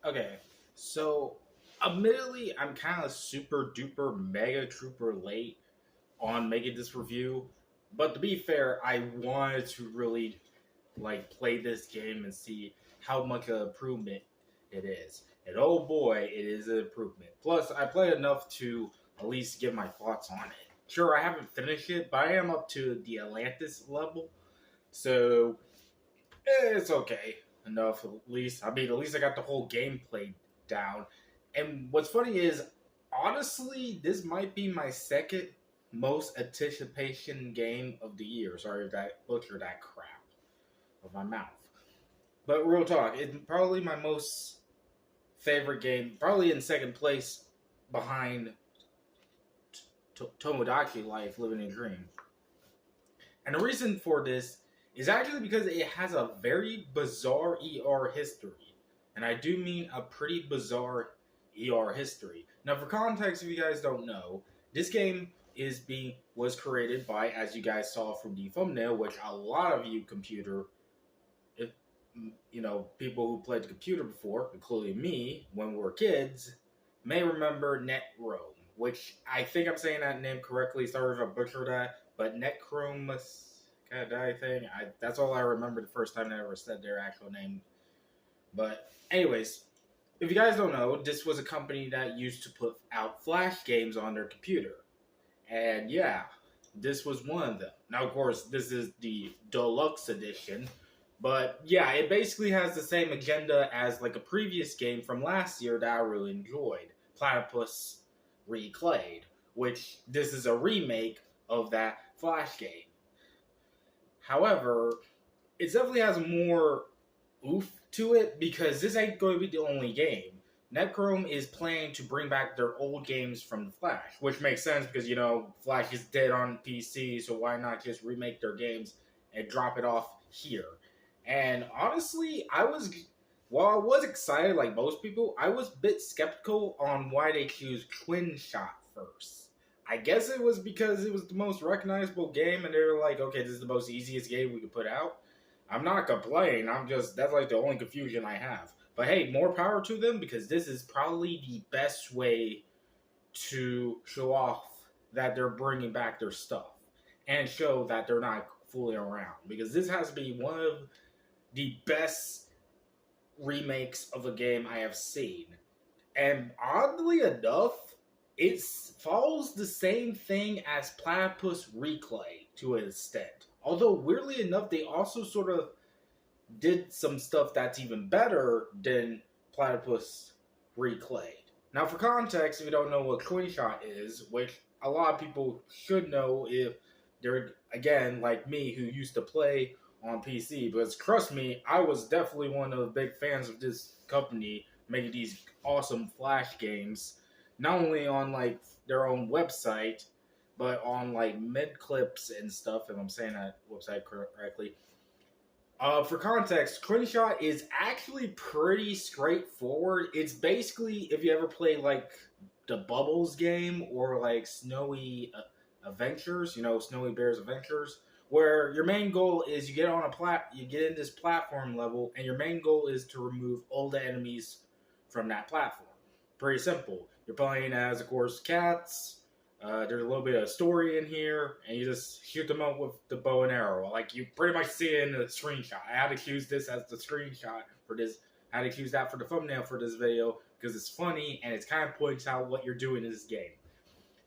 Okay, so admittedly, I'm kind of super duper mega trooper late on making this review, but to be fair, I wanted to really play this game and see how much of improvement it is. And oh boy, it is an improvement. Plus, I played enough to at least give my thoughts on it. Sure, I haven't finished it, but I am up to the Atlantis level, so it's okay enough at least. I mean, at least I got the whole gameplay down. And what's funny is, honestly, this might be my second most anticipation game of the year. Sorry if that butchered that crap of my mouth. But real talk, it's probably my most favorite game, probably in second place behind Tomodachi Life Living a Dream. And the reason for this is actually because it has a very bizarre ER history. And I do mean a pretty bizarre ER history. Now, for context, if you guys don't know, this game was created by, as you guys saw from the thumbnail, which a lot of you if, people who played the computer before, including me, when we were kids, may remember Netrome, which I think I'm saying that name correctly. Sorry if I butchered that, but Netrome kind of die thing. That's all I remember the first time I ever said their actual name. But anyways, if you guys don't know, this was a company that used to put out Flash games on their computer. And yeah, this was one of them. Now, of course, this is the Deluxe edition. But yeah, it basically has the same agenda as like a previous game from last year that I really enjoyed. Platypus Reclayed, which this is a remake of that Flash game. However, it definitely has more oof to it because this ain't going to be the only game. Netchrome is planning to bring back their old games from the Flash, which makes sense because, Flash is dead on PC, so why not just remake their games and drop it off here? And honestly, while I was excited like most people, I was a bit skeptical on why they choose Twin Shot first. I guess it was because it was the most recognizable game, and they were like, okay, this is the most easiest game we could put out. I'm not complaining. That's like the only confusion I have. But hey, more power to them because this is probably the best way to show off that they're bringing back their stuff and show that they're not fooling around. Because this has to be one of the best remakes of a game I have seen. And oddly enough, it follows the same thing as Platypus Reclay to an extent. Although, weirdly enough, they also sort of did some stuff that's even better than Platypus Reclayed. Now, for context, if you don't know what Twin Shot is, which a lot of people should know if they're, again, like me, who used to play on PC, because trust me, I was definitely one of the big fans of this company making these awesome Flash games, not only on their own website, but on mid clips and stuff. If I'm saying that website correctly. For context, Screenshot is actually pretty straightforward. It's basically if you ever play the Bubbles game or Snowy Adventures, Snowy Bears Adventures, where your main goal is you get in this platform level, and your main goal is to remove all the enemies from that platform. Pretty simple. You're playing as, of course, cats. There's a little bit of story in here, and you just shoot them up with the bow and arrow. Like you pretty much see it in the screenshot. I had to use this as the screenshot for this. I had to use that for the thumbnail for this video because it's funny and it kind of points out what you're doing in this game.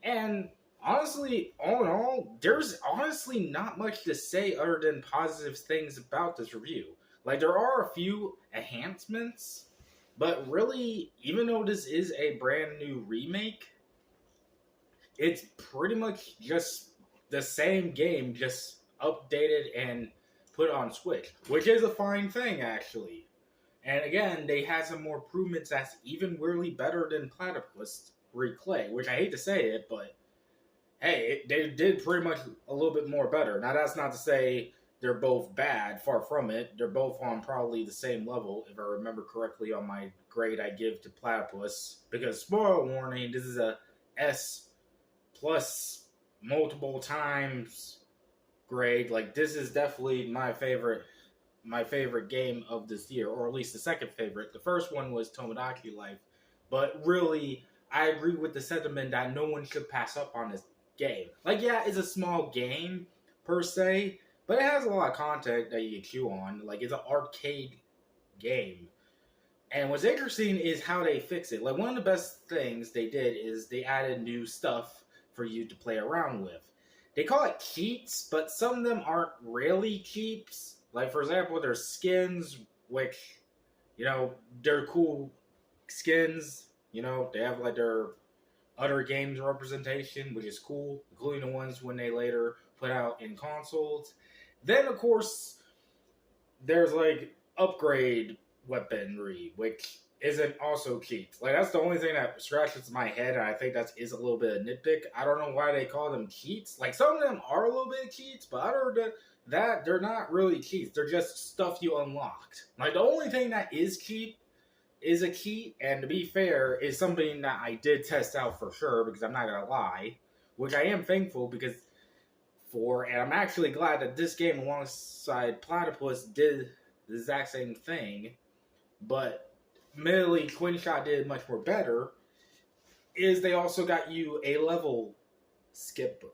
And honestly, all in all, there's honestly not much to say other than positive things about this review. There are a few enhancements, but really, even though this is a brand new remake, it's pretty much just the same game, just updated and put on Switch, which is a fine thing, actually. And again, they had some more improvements that's even weirdly better than Platypus Reclay, which I hate to say it, but hey, they did pretty much a little bit more better. Now, that's not to say they're both bad, far from it. They're both on probably the same level, if I remember correctly, on my grade I give to Platypus. Because, spoiler warning, this is a S plus multiple times grade. This is definitely my favorite my favorite game of this year, or at least the second favorite. The first one was Tomodachi Life, but really, I agree with the sentiment that no one should pass up on this game. Like, yeah, it's a small game per se, but it has a lot of content that you can chew on. Like, it's an arcade game. And what's interesting is how they fix it. Like, one of the best things they did is they added new stuff for you to play around with. They call it cheats, but some of them aren't really cheats. Like, for example, there's skins, which, they're cool skins. They have, like, their other games representation, which is cool, including the ones when they later put out in consoles. Then, of course, there's, like, upgrade weaponry, which isn't also cheats. Like, that's the only thing that scratches my head, and I think that is a little bit of nitpick. I don't know why they call them cheats. Like, some of them are a little bit of cheats, but other than that, they're not really cheats. They're just stuff you unlocked. Like, the only thing that is cheat is a cheat, and to be fair, is something that I did test out for sure, because I'm not gonna lie, which I am thankful and I'm actually glad that this game alongside Platypus did the exact same thing, but admittedly, Twin Shot did much more better, is they also got you a level skipper.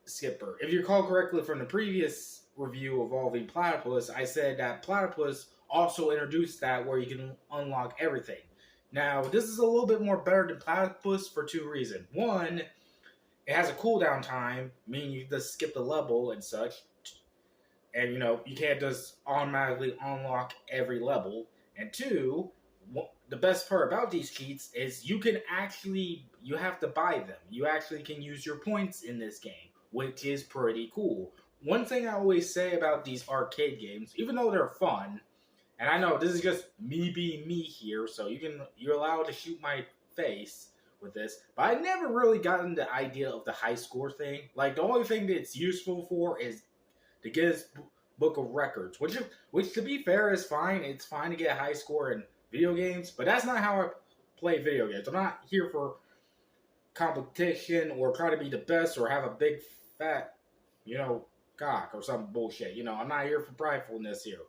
If you recall correctly from the previous review Evolving Platypus, I said that Platypus also introduced that where you can unlock everything. Now, this is a little bit more better than Platypus for two reasons. One, it has a cooldown time, meaning you just skip the level and such. And, you can't just automatically unlock every level. And two, the best part about these cheats is you have to buy them. You actually can use your points in this game, which is pretty cool. One thing I always say about these arcade games, even though they're fun, and I know this is just me being me here, so you're allowed to shoot my face with this, but I never really gotten the idea of the high score thing. Like, the only thing that it's useful for is to get his book of records, which to be fair is fine. It's fine to get a high score in video games, but that's not how I play video games. I'm not here for competition or try to be the best or have a big fat, cock or some bullshit. I'm not here for pridefulness here.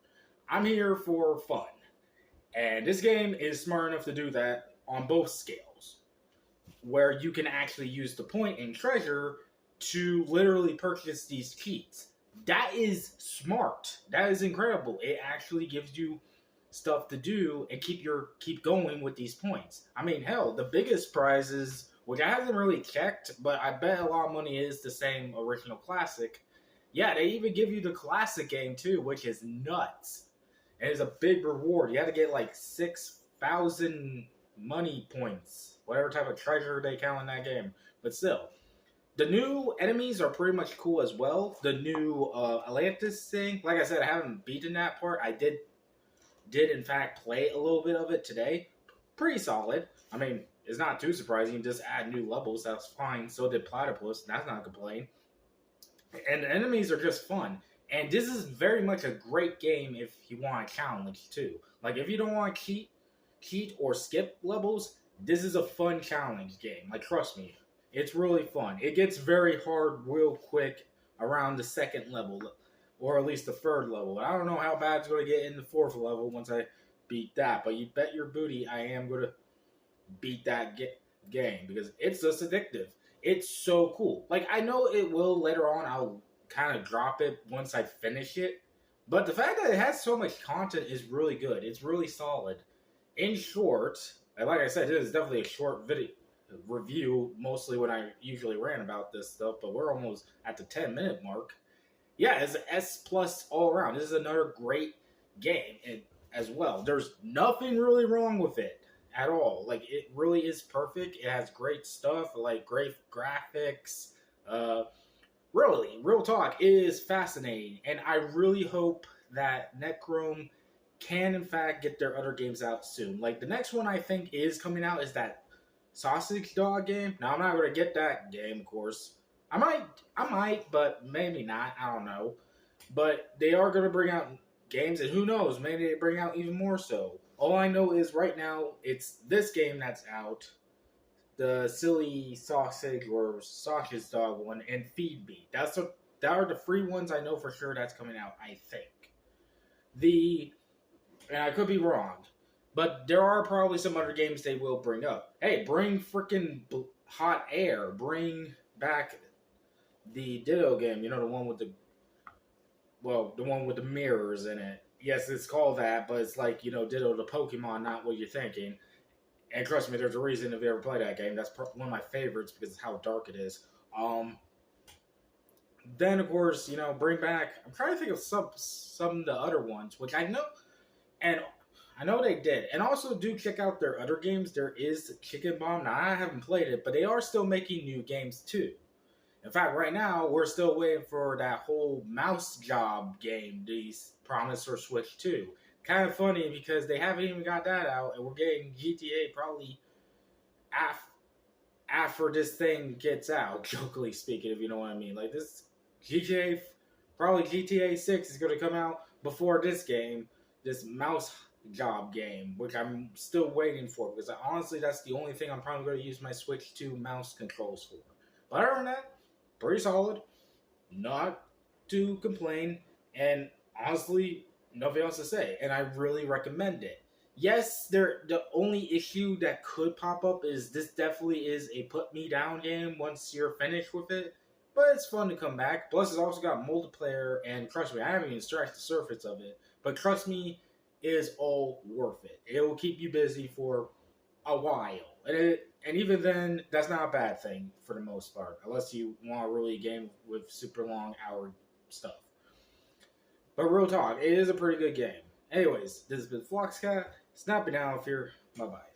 I'm here for fun. And this game is smart enough to do that on both scales, where you can actually use the point and treasure to literally purchase these cheats. That is smart. That is incredible. It actually gives you stuff to do and keep going with these points. I mean, hell, the biggest prizes, which I haven't really checked, but I bet a lot of money is the same original classic. Yeah, they even give you the classic game too, which is nuts. And it's a big reward. You have to get like 6,000 money points, whatever type of treasure they count in that game. But still, the new enemies are pretty much cool as well. The new Atlantis thing, like I said, I haven't beaten that part. I did in fact play a little bit of it today. Pretty solid. I mean, it's not too surprising. Just add new levels. That's fine. So did Platypus. That's not a complaint. And the enemies are just fun. And this is very much a great game if you want a challenge too. Like, if you don't want to cheat or skip levels, this is a fun challenge game. Like, trust me, it's really fun. It gets very hard real quick around the second level, or at least the third level. I don't know how bad it's going to get in the fourth level once I beat that, but you bet your booty I am going to beat that game because it's just addictive. It's so cool. Like, I know it will later on, I'll kind of drop it once I finish it, but the fact that it has so much content is really good. It's really solid. In short, like I said, this is definitely a short video review, mostly when I usually rant about this stuff, but we're almost at the 10-minute mark. Yeah, it's an S plus all around. This is another great game as well. There's nothing really wrong with it at all. Like, it really is perfect. It has great stuff, like great graphics. Really, real talk, it is fascinating. And I really hope that Nitrome can, in fact, get their other games out soon. Like, the next one I think is coming out is that Sausage Dog game. Now, I'm not going to get that game, of course. I might, but maybe not. I don't know. But they are going to bring out games, and who knows, maybe they bring out even more so. All I know is right now, it's this game that's out, the Silly Sausage or Sausage Dog one, and Feed Me. That are the free ones I know for sure that's coming out, I think. The and I could be wrong, but there are probably some other games they will bring up. Hey, bring freaking Hot Air. Bring back the Ditto game. You know, the one with the one with the mirrors in it. Yes, it's called that, but it's like, Ditto the Pokemon, not what you're thinking. And trust me, there's a reason if you ever play that game. That's one of my favorites because of how dark it is. Then of course, bring back. I'm trying to think of some of the other ones, which I know, and I know they did. And also do check out their other games. There is Chicken Bomb. Now I haven't played it, but they are still making new games too. In fact, right now we're still waiting for that whole mouse job game they promised for Switch 2. Kind of funny because they haven't even got that out, and we're getting GTA probably after this thing gets out. Jokingly speaking, if you know what I mean. Like this GTA 6 is going to come out before this game, this mouse job game, which I'm still waiting for because honestly, that's the only thing I'm probably going to use my Switch 2 mouse controls for. But other than that, pretty solid, not to complain, and honestly, nothing else to say. And I really recommend it. Yes, the only issue that could pop up is this definitely is a put me down game once you're finished with it, but it's fun to come back. Plus, it's also got multiplayer, and trust me, I haven't even scratched the surface of it, but trust me, it is all worth it. It will keep you busy for a while, and even then, that's not a bad thing for the most part, unless you want a really game with super long hour stuff. But real talk, it is a pretty good game. Anyways, this has been Floxcat. Snapping out of here. Bye bye.